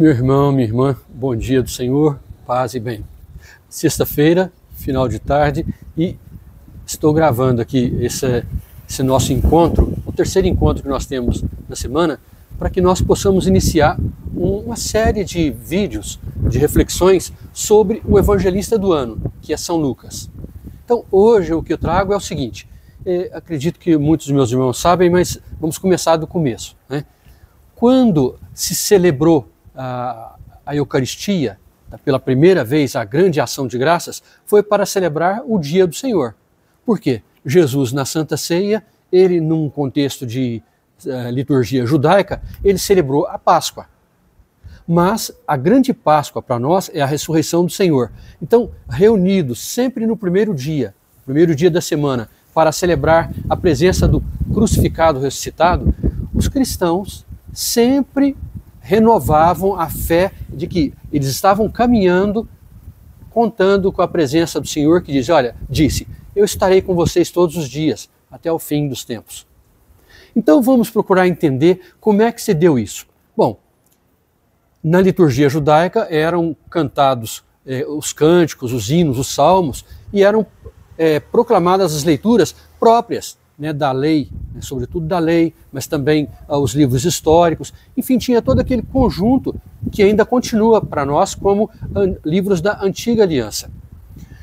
Meu irmão, minha irmã, bom dia do Senhor, paz e bem. Sexta-feira, final de tarde, e estou gravando aqui esse nosso encontro, o terceiro encontro que nós temos na semana, para que nós possamos iniciar uma série de vídeos, de reflexões sobre o evangelista do ano, que é São Lucas. Então, hoje o que eu trago é o seguinte, acredito que muitos dos meus irmãos sabem, mas vamos começar do começo, né? Quando se celebrou a Eucaristia, pela primeira vez, a grande ação de graças, foi para celebrar o dia do Senhor. Por quê? Jesus, na Santa Ceia, ele, num contexto de liturgia judaica, ele celebrou a Páscoa. Mas a grande Páscoa para nós é a ressurreição do Senhor. Então, reunidos sempre no primeiro dia da semana, para celebrar a presença do crucificado ressuscitado, os cristãos sempre renovavam a fé de que eles estavam caminhando, contando com a presença do Senhor, que disse, eu estarei com vocês todos os dias, até o fim dos tempos. Então vamos procurar entender como é que se deu isso. Bom, na liturgia judaica eram cantados os cânticos, os hinos, os salmos, e eram proclamadas as leituras próprias, né, da lei, né, sobretudo da lei, mas também os livros históricos, enfim, tinha todo aquele conjunto que ainda continua para nós como livros da Antiga Aliança.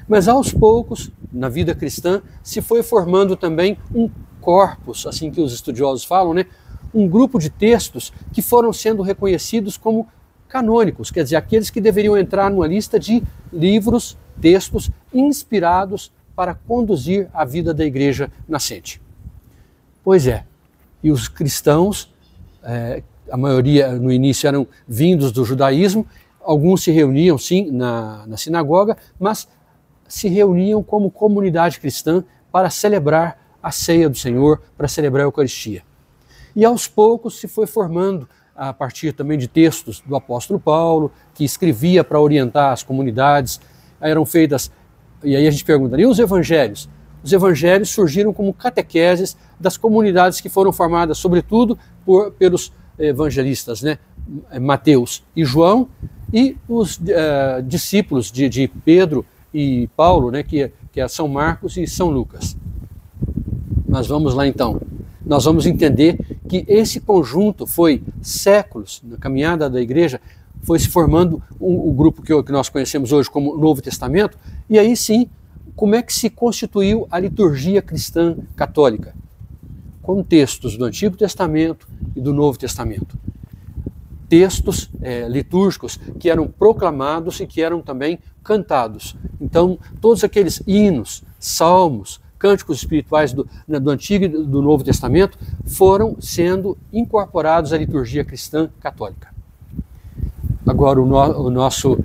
Mas aos poucos, na vida cristã, se foi formando também um corpus, assim que os estudiosos falam, né, um grupo de textos que foram sendo reconhecidos como canônicos, quer dizer, aqueles que deveriam entrar numa lista de livros, textos inspirados para conduzir a vida da igreja nascente. Pois é, e os cristãos, a maioria no início eram vindos do judaísmo, alguns se reuniam sim na sinagoga, mas se reuniam como comunidade cristã para celebrar a ceia do Senhor, para celebrar a Eucaristia. E aos poucos se foi formando, a partir também de textos do apóstolo Paulo, que escrevia para orientar as comunidades, eram feitas, e aí a gente pergunta, e os evangelhos? Os evangelhos surgiram como catequeses das comunidades que foram formadas, sobretudo, pelos evangelistas, né? Mateus e João, e os discípulos de Pedro e Paulo, né? que é São Marcos e São Lucas. Mas vamos lá então. Nós vamos entender que esse conjunto foi séculos, na caminhada da igreja, foi se formando o grupo que nós conhecemos hoje como Novo Testamento, e aí sim, como é que se constituiu a liturgia cristã católica? Com textos do Antigo Testamento e do Novo Testamento. Textos litúrgicos que eram proclamados e que eram também cantados. Então, todos aqueles hinos, salmos, cânticos espirituais do Antigo e do Novo Testamento foram sendo incorporados à liturgia cristã católica. Agora, o nosso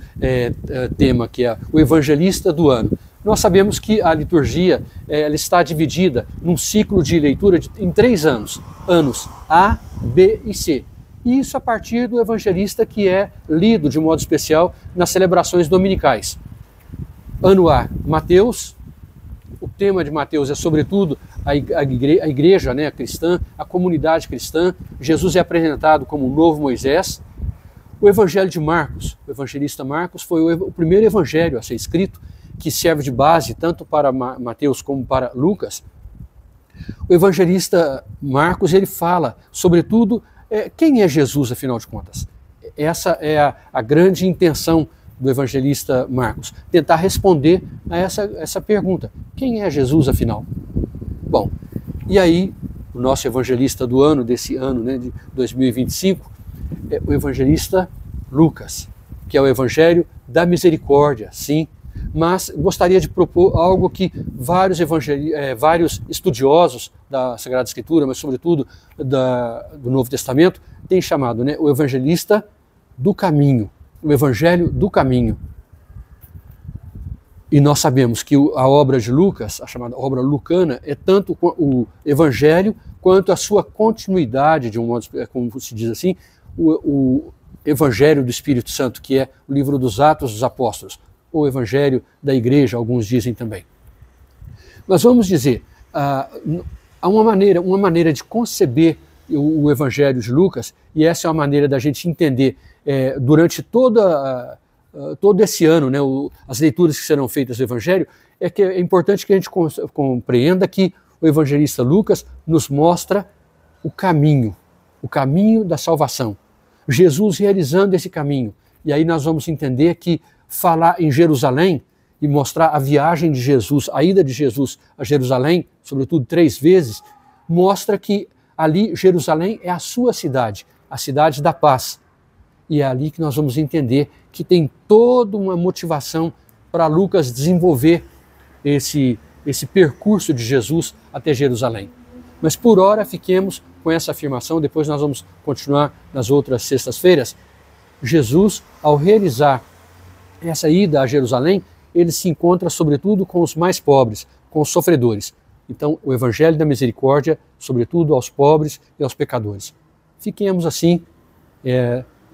tema, que é o evangelista do ano. Nós sabemos que a liturgia ela está dividida num ciclo de leitura em 3 anos. Anos A, B e C. E isso a partir do evangelista que é lido de modo especial nas celebrações dominicais. Ano A, Mateus. O tema de Mateus é sobretudo a igreja, né, cristã, a comunidade cristã. Jesus é apresentado como o novo Moisés. O evangelho de Marcos, o evangelista Marcos, foi o primeiro evangelho a ser escrito, que serve de base tanto para Mateus como para Lucas. O evangelista Marcos, ele fala, sobretudo, quem é Jesus, afinal de contas? Essa é a grande intenção do evangelista Marcos, tentar responder a essa pergunta. Quem é Jesus, afinal? Bom, e aí, o nosso evangelista do ano, desse ano, né, de 2025, é o evangelista Lucas, que é o evangelho da misericórdia, sim, mas gostaria de propor algo que vários estudiosos da Sagrada Escritura, mas sobretudo do Novo Testamento, têm chamado, né, o evangelista do caminho, o evangelho do caminho. E nós sabemos que a obra de Lucas, a chamada obra lucana, é tanto o evangelho quanto a sua continuidade, de um modo, como se diz assim, o evangelho do Espírito Santo, que é o livro dos Atos dos Apóstolos, ou evangelho da igreja, alguns dizem também. Mas vamos dizer, há uma maneira de conceber o Evangelho de Lucas, e essa é uma maneira da gente entender durante todo esse ano, né, as leituras que serão feitas do Evangelho, que é importante que a gente compreenda que o evangelista Lucas nos mostra o caminho da salvação. Jesus realizando esse caminho. E aí nós vamos entender que falar em Jerusalém e mostrar a viagem de Jesus, a ida de Jesus a Jerusalém, sobretudo 3 vezes, mostra que ali Jerusalém é a sua cidade, a cidade da paz. E é ali que nós vamos entender que tem toda uma motivação para Lucas desenvolver esse percurso de Jesus até Jerusalém. Mas por hora fiquemos com essa afirmação, depois nós vamos continuar nas outras sextas-feiras. Jesus, ao realizar essa ida a Jerusalém, ele se encontra sobretudo com os mais pobres, com os sofredores. Então, o Evangelho da Misericórdia, sobretudo aos pobres e aos pecadores. Fiquemos assim,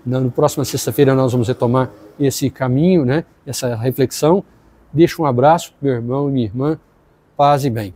na próxima sexta-feira nós vamos retomar esse caminho, né, essa reflexão. Deixo um abraço, meu irmão e minha irmã, paz e bem.